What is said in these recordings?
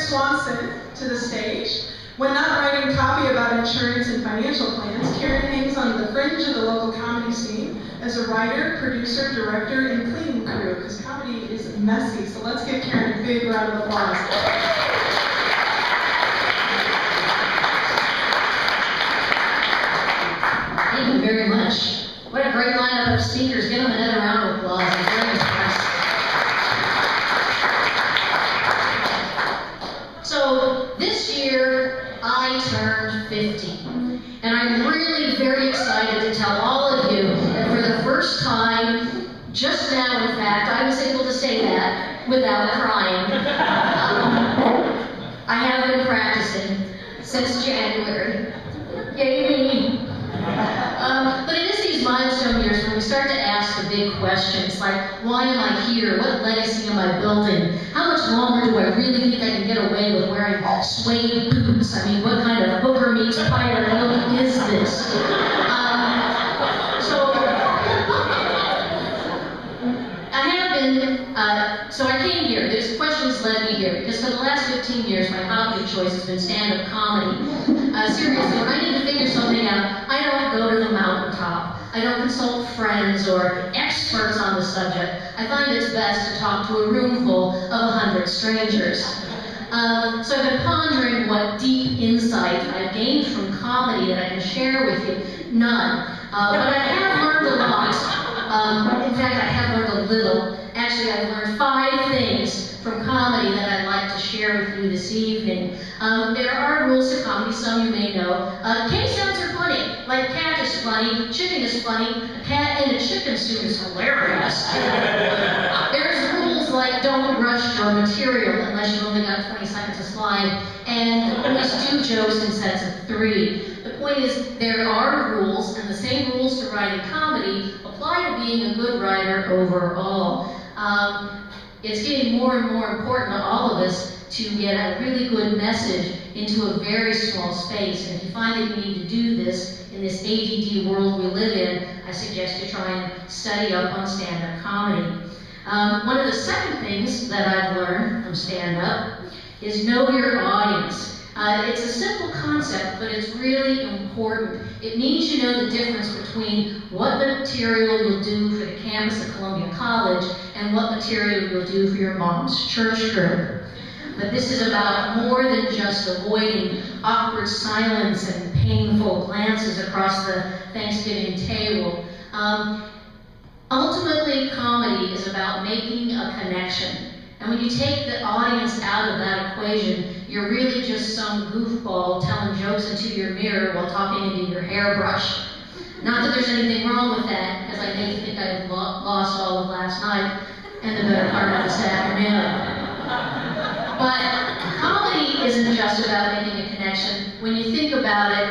Swanson to the stage. When not writing copy about insurance and financial plans, Karen hangs on the fringe of the local comedy scene as a writer, producer, director, and cleaning crew, because comedy is messy. So let's give Karen a big round of applause. Thank you very much. What a great lineup of speakers. Give them another round of applause. I'm very impressed. So this year, I turned 50. And I'm really very excited to tell all of you that for the first time, just now in fact, I was able to say that without crying. I have been practicing since January. Yay me! But it is these milestone years when we start to ask the big questions like, why am I here? What legacy am I building? How much longer do I really think I can get away with wearing suede boots? I mean, what kind of hooker meets pirate look is this? So I came here. These questions led me here because for the last 15 years, my hobby of choice has been stand-up comedy. Seriously, when I need to figure something out, I don't go to the mountaintop. I don't consult friends or experts on the subject. I find it's best to talk to a room full of 100 strangers. So I've been pondering what deep insight I've gained from comedy that I can share with you. None. But I have learned a lot. In fact, I have learned a little. Actually, I've learned 5 things from comedy that I'd like to share with you this evening. There are rules to comedy, some you may know. K-sounds are funny. Like cat is funny, chicken is funny, a cat in a chicken suit is hilarious. There's rules like don't rush your material unless you've only got 20 seconds to slide, and always do jokes in sets of 3. The point is, there are rules, and the same rules to writing comedy apply to being a good writer overall. It's getting more and more important to all of us to get a really good message into a very small space. And if you find that you need to do this in this ADD world we live in, I suggest you try and study up on stand-up comedy. One of the second things that I've learned from stand-up is know your audience. It's a simple concept, but it's really important. It means you know the difference between what material you'll do for the campus of Columbia College and what material you'll do for your mom's church group. But this is about more than just avoiding awkward silence and painful glances across the Thanksgiving table. Ultimately, comedy is about making a connection. And when you take the audience out of that equation, you're really just some goofball telling jokes into your mirror while talking into your hairbrush. Not that there's anything wrong with that, because I hate to think I've lost all of last night and the better part of this afternoon. But comedy isn't just about making a connection. When you think about it,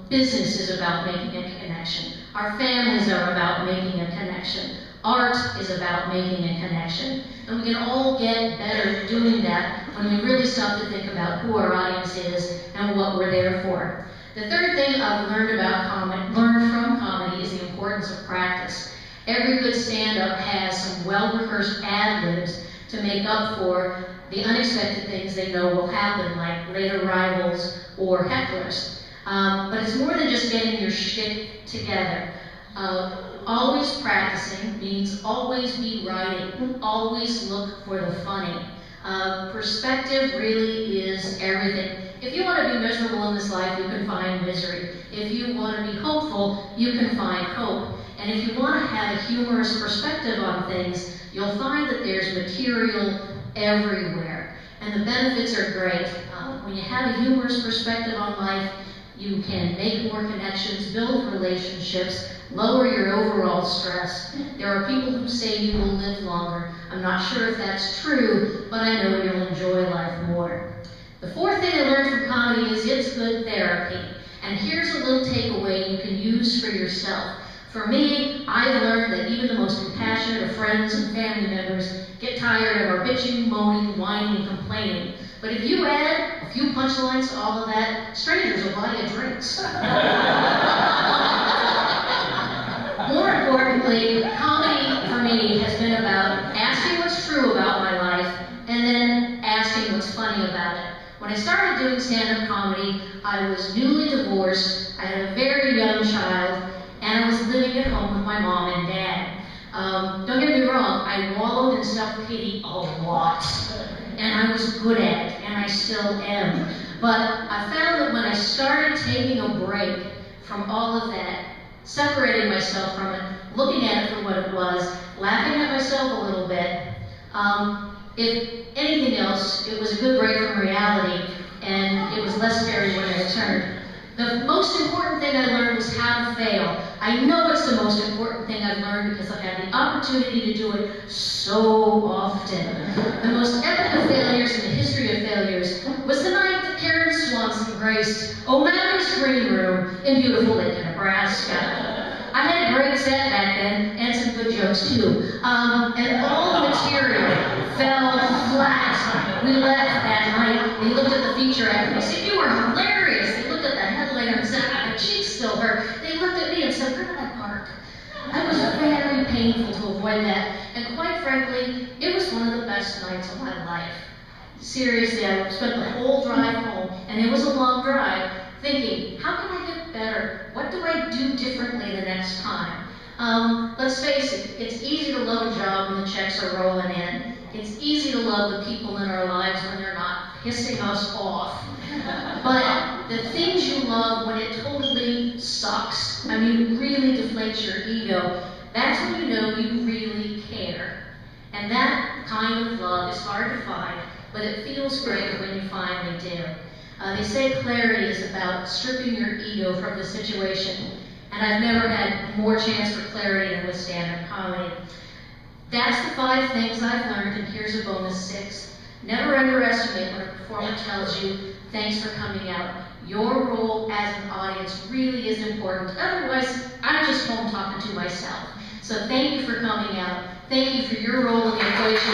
business is about making a connection. Our families are about making a connection. Art is about making a connection. And we can all get better at doing that when we really stop to think about who our audience is and what we're there for. The third thing I've learned from comedy is the importance of practice. Every good stand-up has some well-rehearsed ad-libs to make up for the unexpected things they know will happen, like late arrivals or hecklers. But it's more than just getting your shtick together. Always practicing means always be writing, always look for the funny. Perspective really is everything. If you want to be miserable in this life, you can find misery. If you want to be hopeful, you can find hope. And if you want to have a humorous perspective on things, you'll find that there's material everywhere. And the benefits are great. When you have a humorous perspective on life, you can make more connections, build relationships, lower your overall stress. There are people who say you will live longer. I'm not sure if that's true, but I know you'll enjoy life more. The fourth thing I learned from comedy is it's good therapy. And here's a little takeaway you can use for yourself. For me, I've learned that even the most compassionate of friends and family members get tired of our bitching, moaning, whining, and complaining. But if you add a few punchlines to all of that, strangers will buy you drinks. More importantly, comedy for me has been about asking what's true about my life and then asking what's funny When I started doing stand-up comedy, I was newly divorced, I had a very young child, and I was living at home with my mom and dad. Don't get me wrong, I wallowed in self-pity a lot, and I was good at it, and I still am. But I found that when I started taking a break from all of that, separating myself from it, looking at it for what it was, laughing at myself a little bit, if anything else, it was a good break from reality, and it was less scary when I returned. The most important thing I learned was how to fail. I know it's the most important thing I've learned because I've had the opportunity to do it so often. The most epic of failures in the history of failures was the night that Karen Swanson graced O'Malley's green room in beautiful Lincoln, Nebraska. I had a great set back then, and some good jokes too. And all the material fell flat. We left that night. They looked at the feature after. They said, "You were hilarious." They looked at the headliner and said, "My cheeks still hurt." They looked at me and said, "Where did I park?" It was very painful to avoid that. And quite frankly, it was one of the best nights of my life. Seriously, I spent the whole drive home, and it was a long drive, thinking, how can I get better? What do I do differently the next time? Let's face it, it's easy to love a job when the checks are rolling in. It's easy to love the people in our lives when they're not pissing us off. But the things you love when it totally sucks, I mean, really deflates your ego, that's when you know you really care. And that kind of love is hard to find, but it feels great when you finally do. They say clarity is about stripping your ego from the situation, and I've never had more chance for clarity than with stand-up comedy. That's the 5 things I've learned, and here's a bonus 6. Never underestimate when a performer tells you, "Thanks for coming out." Your role as an audience really is important. Otherwise, I'm just home talking to myself. So thank you for coming out. Thank you for your role in the equation.